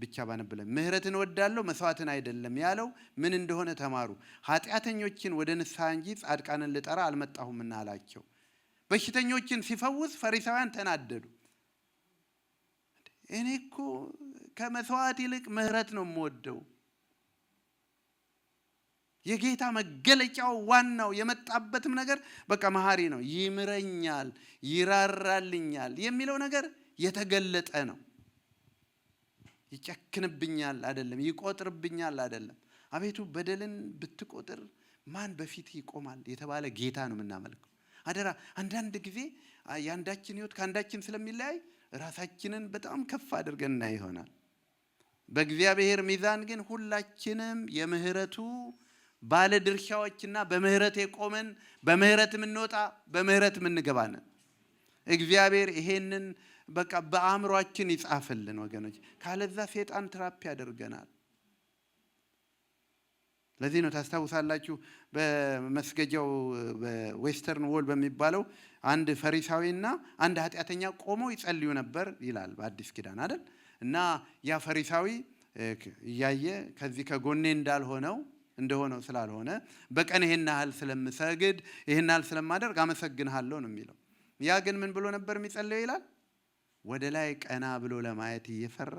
ብቻ ባነብለን፣ ምህረትን እወዳለሁ መስዋዕትን አይደለም ያለው ምን እንደሆነ ተማሩ። ኃጢአተኞችን ወደ ንስሐ እንጂ ጻድቃንን ልጠራ አልመጣሁምና አላቸው። በሽተኞችን ሲፈውስ ፈሪሳውያን ተናደዱ። እኔ እኮ ከመስዋዕት ይልቅ ምህረት ነው የምወደው። የጌታ መገለጫው ዋናው የመጣበትም ነገር በቃ መሐሪ ነው፣ ይምረኛል፣ ይራራልኛል የሚለው ነገር የተገለጠ ነው። ይጨክንብኛል አይደለም፣ ይቆጥርብኛል አይደለም። አቤቱ በደልን ብትቆጥር ማን በፊት ይቆማል የተባለ ጌታ ነው የምናመልከው። አደራ አንዳንድ ጊዜ የአንዳችን ህይወት ከአንዳችን ስለሚለያይ ራሳችንን በጣም ከፍ አድርገን እናይ ይሆናል። በእግዚአብሔር ሚዛን ግን ሁላችንም የምህረቱ ባለ ድርሻዎችና በምህረት የቆመን በምህረት የምንወጣ በምህረት የምንገባ ነን። እግዚአብሔር ይሄንን በቃ በአእምሯችን ይጻፍልን ወገኖች። ካለዛ ሰይጣን ትራፕ ያደርገናል። ለዚህ ነው ታስታውሳላችሁ በመስገጃው በዌስተርን ዎል በሚባለው አንድ ፈሪሳዊና አንድ ኃጢአተኛ ቆመው ይጸልዩ ነበር ይላል በአዲስ ኪዳን አይደል? እና ያ ፈሪሳዊ እያየ ከዚህ ከጎኔ እንደሆነው ስላልሆነ በቀን ይሄን ያህል ስለምሰግድ ይሄን ያህል ስለማደርግ አመሰግንሃለሁ ነው የሚለው። ያ ግን ምን ብሎ ነበር የሚጸልየው ይላል? ወደ ላይ ቀና ብሎ ለማየት እየፈራ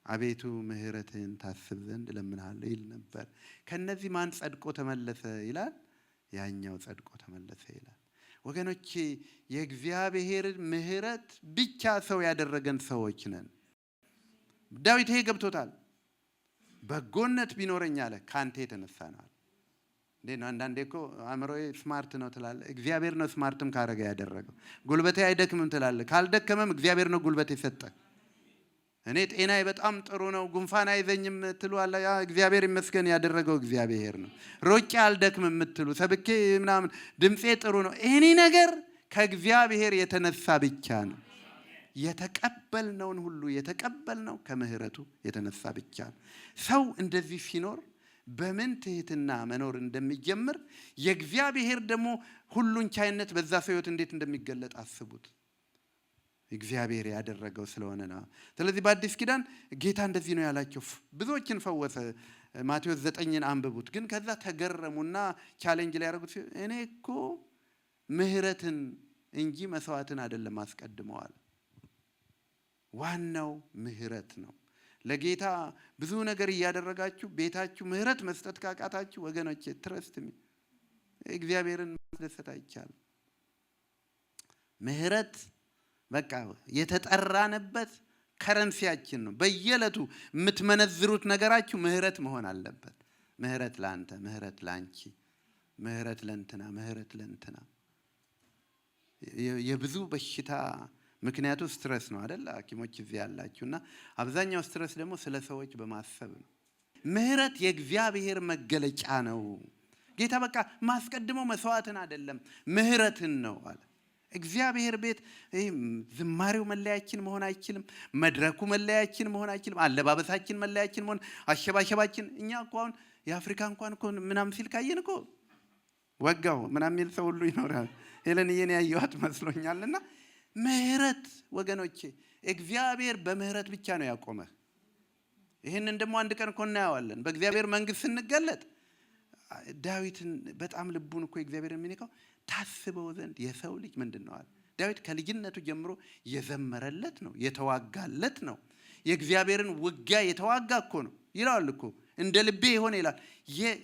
አቤቱ ምህረትህን ታስብ ዘንድ እለምንሃለሁ ይል ነበር። ከነዚህ ማን ጸድቆ ተመለሰ ይላል? ያኛው ጸድቆ ተመለሰ ይላል። ወገኖቼ የእግዚአብሔር ምህረት ብቻ ሰው ያደረገን ሰዎች ነን። ዳዊት ይሄ ገብቶታል። በጎነት ቢኖረኝ አለ ካንተ የተነሳ ነው። እንዴ ነው አንዳንዴ እኮ አእምሮዬ ስማርት ነው ትላለህ። እግዚአብሔር ነው ስማርትም ካረገ ያደረገው። ጉልበቴ አይደክምም ትላለህ። ካልደከመም እግዚአብሔር ነው ጉልበት የሰጠ። እኔ ጤናዬ በጣም ጥሩ ነው ጉንፋን አይዘኝም ትሉ አለ። ያ እግዚአብሔር ይመስገን ያደረገው እግዚአብሔር ነው። ሮጬ አልደክምም የምትሉ ሰብኬ ምናምን ድምጼ ጥሩ ነው። እኔ ነገር ከእግዚአብሔር የተነሳ ብቻ ነው። የተቀበልነውን ሁሉ የተቀበልነው ከምህረቱ የተነሳ ብቻ ነው። ሰው እንደዚህ ሲኖር በምን ትህትና መኖር እንደሚጀምር የእግዚአብሔር ደግሞ ሁሉን ቻይነት በዛ ሰው ህይወት እንዴት እንደሚገለጥ አስቡት። እግዚአብሔር ያደረገው ስለሆነ ነው። ስለዚህ በአዲስ ኪዳን ጌታ እንደዚህ ነው ያላቸው። ብዙዎችን ፈወሰ። ማቴዎስ 9ን አንብቡት። ግን ከዛ ተገረሙና ቻሌንጅ ላይ ያደረጉት እኔ እኮ ምህረትን እንጂ መስዋዕትን አይደለም አስቀድመዋል። ዋናው ምህረት ነው። ለጌታ ብዙ ነገር እያደረጋችሁ ቤታችሁ ምህረት መስጠት ካቃታችሁ ወገኖቼ ትረስት እግዚአብሔርን ማስደሰት አይቻልም። ምህረት በቃ የተጠራንበት ከረንሲያችን ነው። በየዕለቱ የምትመነዝሩት ነገራችሁ ምህረት መሆን አለበት። ምህረት ለአንተ፣ ምህረት ለአንቺ፣ ምህረት ለእንትና፣ ምህረት ለእንትና። የብዙ በሽታ ምክንያቱ ስትረስ ነው አይደል? ሐኪሞች እዚህ ያላችሁና አብዛኛው ስትረስ ደግሞ ስለ ሰዎች በማሰብ ነው። ምህረት የእግዚአብሔር መገለጫ ነው። ጌታ በቃ ማስቀድመው መስዋዕትን አይደለም ምህረትን ነው አለ። እግዚአብሔር ቤት ዝማሬው መለያችን መሆን አይችልም። መድረኩ መለያችን መሆን አይችልም። አለባበሳችን መለያችን መሆን አሸባሸባችን። እኛ እኮ አሁን የአፍሪካ እንኳን እኮ ምናምን ሲል ካየን እኮ ወጋው ምናምን የሚል ሰው ሁሉ ይኖራል። ሄለንዬን ያየኋት መስሎኛልና ምህረት ወገኖቼ እግዚአብሔር በምህረት ብቻ ነው ያቆመህ። ይህንን ደግሞ አንድ ቀን እኮ እናየዋለን በእግዚአብሔር መንግስት ስንገለጥ። ዳዊትን በጣም ልቡን እኮ እግዚአብሔር የሚነካው ታስበው ዘንድ የሰው ልጅ ምንድን ነው አለ። ዳዊት ከልጅነቱ ጀምሮ የዘመረለት ነው፣ የተዋጋለት ነው። የእግዚአብሔርን ውጊያ የተዋጋ እኮ ነው ይላል እኮ እንደ ልቤ የሆነ ይላል።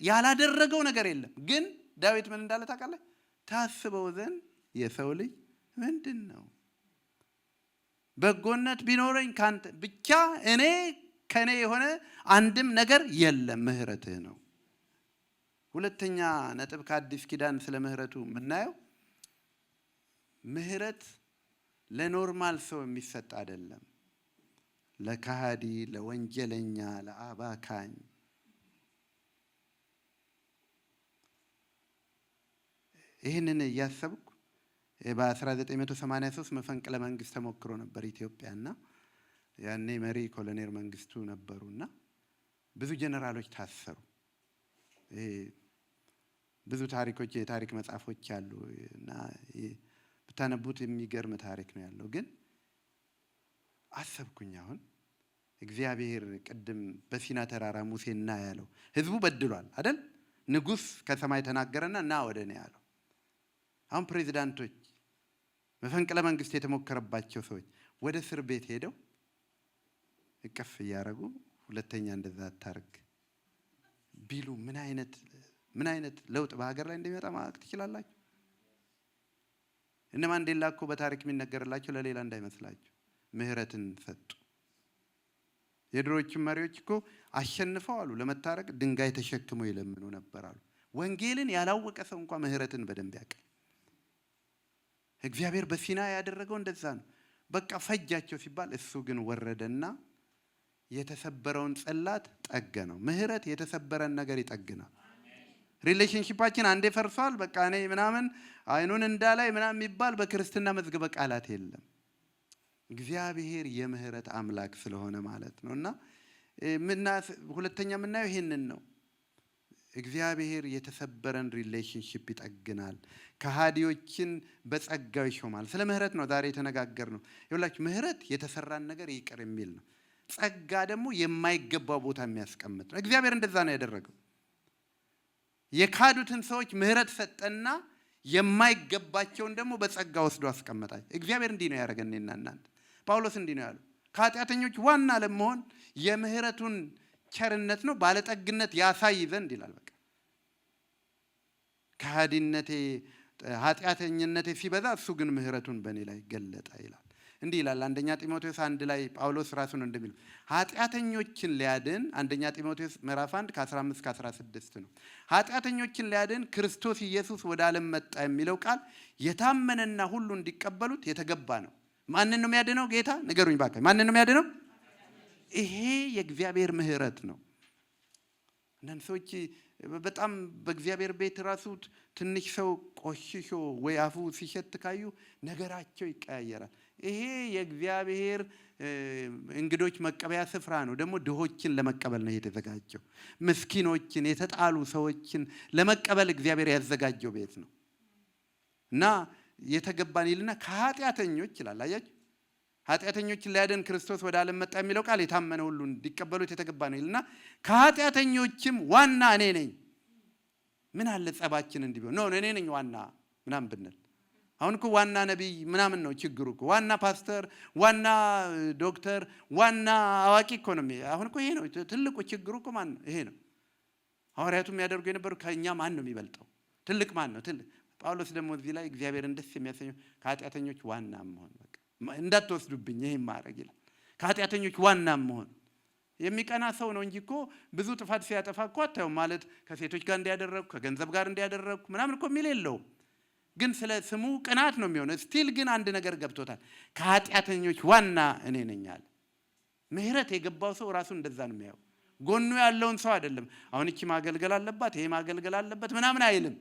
ያላደረገው ነገር የለም። ግን ዳዊት ምን እንዳለ ታውቃለህ? ታስበው ዘንድ የሰው ልጅ ምንድን ነው? በጎነት ቢኖረኝ ካንተ ብቻ እኔ ከኔ የሆነ አንድም ነገር የለም፣ ምህረትህ ነው። ሁለተኛ ነጥብ ከአዲስ ኪዳን ስለ ምህረቱ የምናየው ምህረት ለኖርማል ሰው የሚሰጥ አይደለም። ለካሃዲ፣ ለወንጀለኛ፣ ለአባካኝ ይህንን እያሰብኩ በ1983 መፈንቅለ መንግስት ተሞክሮ ነበር ኢትዮጵያና ያኔ መሪ ኮሎኔል መንግስቱ ነበሩና ብዙ ጀነራሎች ታሰሩ። ብዙ ታሪኮች የታሪክ መጽሐፎች አሉ እና ብታነቡት የሚገርም ታሪክ ነው ያለው። ግን አሰብኩኝ አሁን እግዚአብሔር ቅድም በሲና ተራራ ሙሴና ያለው ህዝቡ በድሏል አይደል? ንጉስ ከሰማይ ተናገረና ና ወደ እኔ ያለው። አሁን ፕሬዝዳንቶች መፈንቅለ መንግስት የተሞከረባቸው ሰዎች ወደ እስር ቤት ሄደው እቅፍ እያረጉ ሁለተኛ እንደዛ አታርግ ቢሉ ምን አይነት ለውጥ በሀገር ላይ እንደሚመጣ ማወቅ ትችላላችሁ? እነ ማንዴላ እኮ በታሪክ የሚነገርላቸው ለሌላ እንዳይመስላችሁ ምህረትን ሰጡ። የድሮዎቹ መሪዎች እኮ አሸንፈው አሉ ለመታረቅ ድንጋይ ተሸክመው ይለምኑ ነበር አሉ። ወንጌልን ያላወቀ ሰው እንኳን ምህረትን በደንብ ያውቃል። እግዚአብሔር በሲና ያደረገው እንደዛ ነው። በቃ ፈጃቸው ሲባል እሱ ግን ወረደና የተሰበረውን ጽላት ጠገነው። ምህረት የተሰበረን ነገር ይጠግናል። ሪሌሽንሺፓችን አንዴ ፈርሷል፣ በቃ እኔ ምናምን አይኑን እንዳላይ ምናምን የሚባል በክርስትና መዝገበ ቃላት የለም። እግዚአብሔር የምህረት አምላክ ስለሆነ ማለት ነው። እና ሁለተኛ የምናየው ይሄንን ነው። እግዚአብሔር የተሰበረን ሪሌሽንሺፕ ይጠግናል፣ ከሃዲዎችን በጸጋው ይሾማል። ስለ ምህረት ነው ዛሬ የተነጋገርነው። ይኸውላችሁ ምህረት የተሰራን ነገር ይቅር የሚል ነው። ጸጋ ደግሞ የማይገባው ቦታ የሚያስቀምጥ ነው። እግዚአብሔር እንደዛ ነው ያደረገው። የካዱትን ሰዎች ምህረት ሰጠና የማይገባቸውን ደግሞ በጸጋ ወስዶ አስቀመጣቸው። እግዚአብሔር እንዲህ ነው ያደረገን እኔና እናንተ። ጳውሎስ እንዲህ ነው ያለው፣ ከኃጢአተኞች ዋና ለመሆን የምህረቱን ቸርነት ነው ባለጠግነት ያሳይ ዘንድ ይላል። በቃ ከሃዲነቴ ኃጢአተኝነቴ ሲበዛ እሱ ግን ምህረቱን በእኔ ላይ ገለጠ ይላል። እንዲህ ይላል አንደኛ ጢሞቴዎስ 1 ላይ ጳውሎስ ራሱን እንደሚል ኃጢአተኞችን ሊያድን አንደኛ ጢሞቴዎስ ምዕራፍ 1 ከ15 ከ16 ነው። ኃጢአተኞችን ሊያድን ክርስቶስ ኢየሱስ ወደ ዓለም መጣ የሚለው ቃል የታመነና ሁሉ እንዲቀበሉት የተገባ ነው። ማንን ነው የሚያድነው? ጌታ ንገሩኝ ባካችሁ፣ ማንን ነው የሚያድነው? ይሄ የእግዚአብሔር ምህረት ነው። እናንተ ሰዎች በጣም በእግዚአብሔር ቤት ራሱ ትንሽ ሰው ቆሽሾ ወይ አፉ ሲሸት ካዩ ነገራቸው ይቀያየራል። ይሄ የእግዚአብሔር እንግዶች መቀበያ ስፍራ ነው። ደግሞ ድሆችን ለመቀበል ነው የተዘጋጀው። ምስኪኖችን፣ የተጣሉ ሰዎችን ለመቀበል እግዚአብሔር ያዘጋጀው ቤት ነው እና የተገባን ይልና ከኃጢአተኞች ይላል። አያችሁ፣ ኃጢአተኞችን ሊያድን ክርስቶስ ወደ ዓለም መጣ የሚለው ቃል የታመነ ሁሉ እንዲቀበሉት የተገባ ነው ይልና ከኃጢአተኞችም ዋና እኔ ነኝ። ምን አለ ጸባችን እንዲህ ቢሆን ነው እኔ ነኝ ዋና ምናምን ብንል። አሁን እኮ ዋና ነቢይ ምናምን ነው ችግሩ እኮ። ዋና ፓስተር፣ ዋና ዶክተር፣ ዋና አዋቂ እኮ ነው። አሁን እኮ ይሄ ነው ትልቁ ችግሩ እኮ። ማን ነው? ይሄ ነው። ሐዋርያቱ የሚያደርጉ የነበሩ ከእኛ ማን ነው የሚበልጠው? ትልቅ ማን ነው? ትልቅ ጳውሎስ ደግሞ እዚህ ላይ እግዚአብሔርን ደስ የሚያሰኘው ከኃጢአተኞች ዋና መሆን። በቃ እንዳትወስዱብኝ ይሄን ማድረግ ይላል። ከኃጢአተኞች ዋና መሆን የሚቀና ሰው ነው እንጂ እኮ ብዙ ጥፋት ሲያጠፋ እኮ አታዩም። ማለት ከሴቶች ጋር እንዲያደረግኩ ከገንዘብ ጋር እንዲያደረግኩ ምናምን እኮ የሚል የለውም። ግን ስለ ስሙ ቅናት ነው የሚሆነው። ስቲል ግን አንድ ነገር ገብቶታል። ከኃጢአተኞች ዋና እኔ ነኝ አለ። ምህረት የገባው ሰው ራሱ እንደዛ ነው የሚያየው። ጎኑ ያለውን ሰው አይደለም አሁን እቺ ማገልገል አለባት ይሄ ማገልገል አለበት ምናምን አይልም።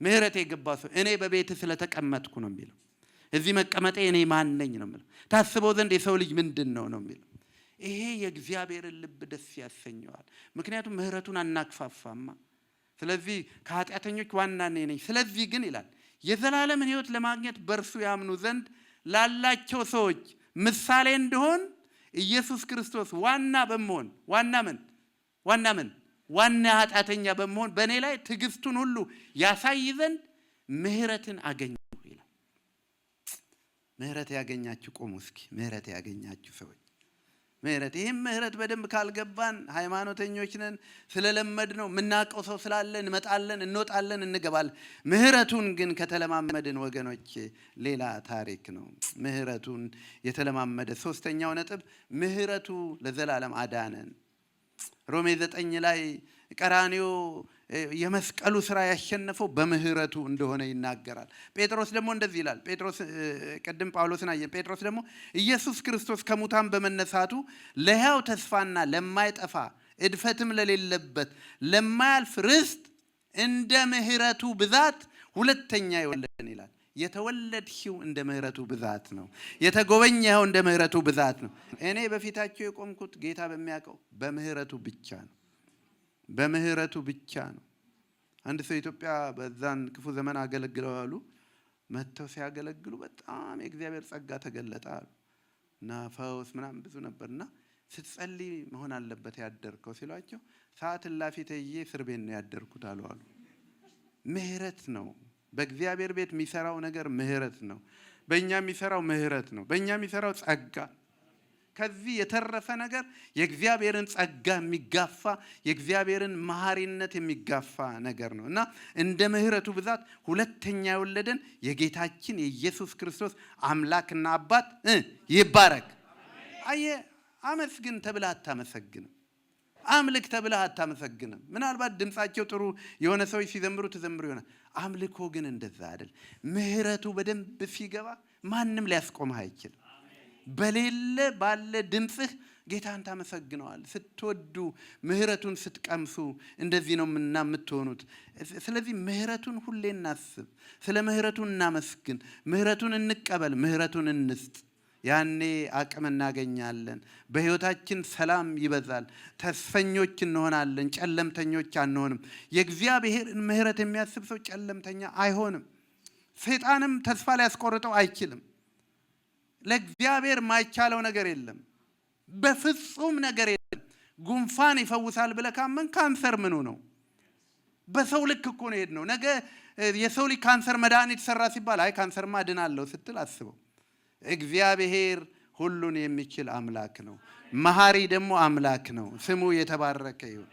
ምህረት የገባው ሰው እኔ በቤት ስለተቀመጥኩ ነው የሚለው። እዚህ መቀመጤ እኔ ማን ነኝ ነው የሚለው። ታስበው ዘንድ የሰው ልጅ ምንድን ነው የሚለው። ይሄ የእግዚአብሔርን ልብ ደስ ያሰኘዋል። ምክንያቱም ምህረቱን አናክፋፋማ። ስለዚህ ከኃጢአተኞች ዋና እኔ ነኝ። ስለዚህ ግን ይላል የዘላለምን ሕይወት ለማግኘት በእርሱ ያምኑ ዘንድ ላላቸው ሰዎች ምሳሌ እንደሆን ኢየሱስ ክርስቶስ ዋና በመሆን ዋና ኃጢአተኛ በመሆን በእኔ ላይ ትዕግስቱን ሁሉ ያሳይ ዘንድ ምህረትን አገኘሁ ይላል። ምህረት ያገኛችሁ ቆሙ እስኪ። ምህረት ያገኛችሁ ሰዎች ምህረት ይህም ምህረት በደንብ ካልገባን ሃይማኖተኞች ነን ስለለመድ ነው የምናውቀው ሰው ስላለ እንመጣለን እንወጣለን እንገባለን። ምህረቱን ግን ከተለማመድን ወገኖች ሌላ ታሪክ ነው። ምህረቱን የተለማመደ ሶስተኛው ነጥብ ምህረቱ ለዘላለም አዳነን። ሮሜ 9 ላይ ቀራንዮ የመስቀሉ ስራ ያሸነፈው በምህረቱ እንደሆነ ይናገራል። ጴጥሮስ ደግሞ እንደዚህ ይላል። ጴጥሮስ ቀደም ጳውሎስን አየ። ጴጥሮስ ደግሞ ኢየሱስ ክርስቶስ ከሙታን በመነሳቱ ለሕያው ተስፋና ለማይጠፋ እድፈትም ለሌለበት ለማያልፍ ርስት እንደ ምህረቱ ብዛት ሁለተኛ ይወለደን ይላል። የተወለድሽው እንደ ምህረቱ ብዛት ነው። የተጎበኘኸው እንደ ምህረቱ ብዛት ነው። እኔ በፊታቸው የቆምኩት ጌታ በሚያውቀው በምህረቱ ብቻ ነው። በምህረቱ ብቻ ነው። አንድ ሰው ኢትዮጵያ በዛን ክፉ ዘመን አገለግለው አሉ። መጥተው ሲያገለግሉ በጣም የእግዚአብሔር ጸጋ ተገለጠ አሉ እና ፈውስ ምናምን ብዙ ነበርና ስትጸልይ መሆን አለበት ያደርከው ሲሏቸው ሰዓት እላፊ ተይዤ እስር ቤት ነው ያደርኩት አሉ። ምህረት ነው። በእግዚአብሔር ቤት የሚሰራው ነገር ምህረት ነው። በእኛ የሚሰራው ምህረት ነው። በእኛ የሚሰራው ጸጋ። ከዚህ የተረፈ ነገር የእግዚአብሔርን ጸጋ የሚጋፋ የእግዚአብሔርን መሐሪነት የሚጋፋ ነገር ነው እና እንደ ምህረቱ ብዛት ሁለተኛ የወለደን የጌታችን የኢየሱስ ክርስቶስ አምላክና አባት ይባረክ። አየህ፣ አመስግን ተብለህ አታመሰግንም። አምልክ ተብለህ አታመሰግንም። ምናልባት ድምጻቸው ጥሩ የሆነ ሰዎች ሲዘምሩ ትዘምሩ ይሆናል። አምልኮ ግን እንደዛ አይደል። ምህረቱ በደንብ ሲገባ ማንም ሊያስቆምህ አይችልም። በሌለ ባለ ድምጽህ ጌታን ታመሰግነዋል። ስትወዱ ምህረቱን ስትቀምሱ እንደዚህ ነው የምትሆኑት። ስለዚህ ምህረቱን ሁሌ እናስብ። ስለ ምህረቱን እናመስግን። ምህረቱን እንቀበል። ምህረቱን እንስጥ። ያኔ አቅም እናገኛለን። በህይወታችን ሰላም ይበዛል። ተስፈኞች እንሆናለን። ጨለምተኞች አንሆንም። የእግዚአብሔርን ምህረት የሚያስብ ሰው ጨለምተኛ አይሆንም። ሰይጣንም ተስፋ ሊያስቆርጠው አይችልም። ለእግዚአብሔር ማይቻለው ነገር የለም። በፍጹም ነገር የለም። ጉንፋን ይፈውሳል ብለህ ካመን ካንሰር ምኑ ነው? በሰው ልክ እኮ ነው የሄድነው። ነገ የሰው ልጅ ካንሰር መድኃኒት ሰራ ሲባል አይ ካንሰርማ ድናለሁ ስትል አስበው። እግዚአብሔር ሁሉን የሚችል አምላክ ነው። መሐሪ ደግሞ አምላክ ነው። ስሙ የተባረከ ይሁን።